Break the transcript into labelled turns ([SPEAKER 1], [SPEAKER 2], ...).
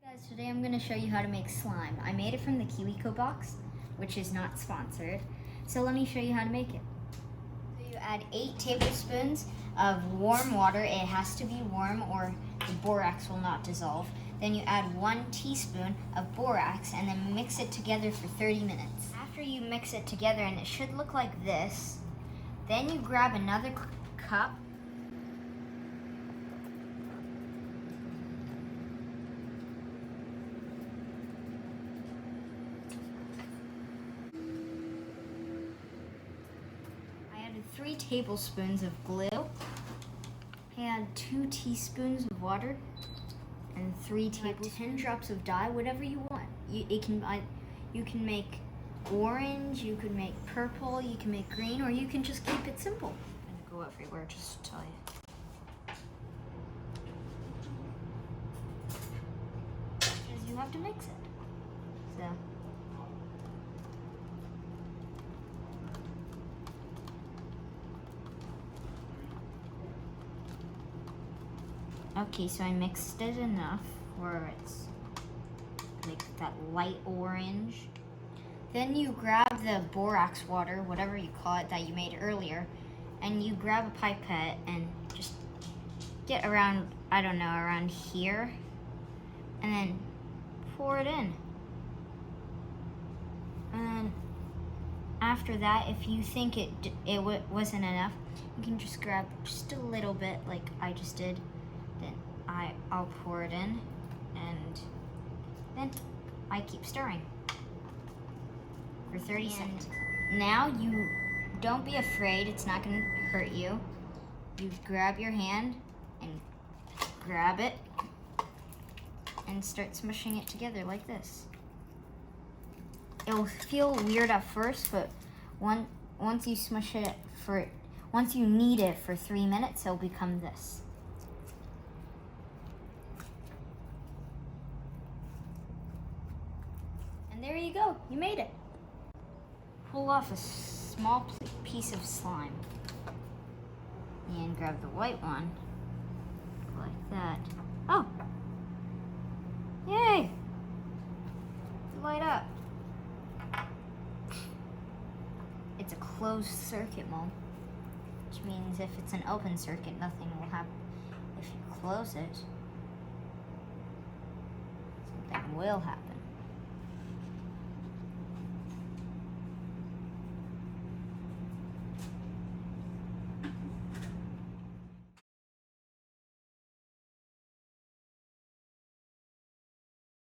[SPEAKER 1] Guys, today I'm going to show you how to make slime. I made it from the KiwiCo box, which is not sponsored. So let me show you how to make it. So you add 8 tablespoons of warm water. It has to be warm or the borax will not dissolve. Then you add 1 teaspoon of borax and then mix it together for 30 minutes. After you mix it together, and it should look like this, then you grab another cup. I added 3 tablespoons of glue. I add 2 teaspoons of water and 3 tablespoons. 10 drops of dye, whatever you want. You can make orange, you can make purple, you can make green, or you can just keep it simple. I'm gonna go everywhere just to tell you. Because you have to mix it. So. Okay, so I mixed it enough where it's like that light orange. Then you grab the borax water, whatever you call it, that you made earlier, and you grab a pipette and just get around, I don't know, around here, and then pour it in. And then after that, if you think it wasn't enough, you can just grab just a little bit like I just did. Then I'll pour it in, and then I keep stirring for 30 seconds. Now you don't be afraid, it's not gonna hurt you. You grab your hand and grab it and start smushing it together like this. It'll feel weird at first, but once you smush it once you knead it for 3 minutes, it'll become this. And there you go, you made it. Pull off a small piece of slime and grab the white one like that. Oh, yay, light up. It's a closed circuit mold, which means if it's an open circuit, nothing will happen. If you close it, something will happen.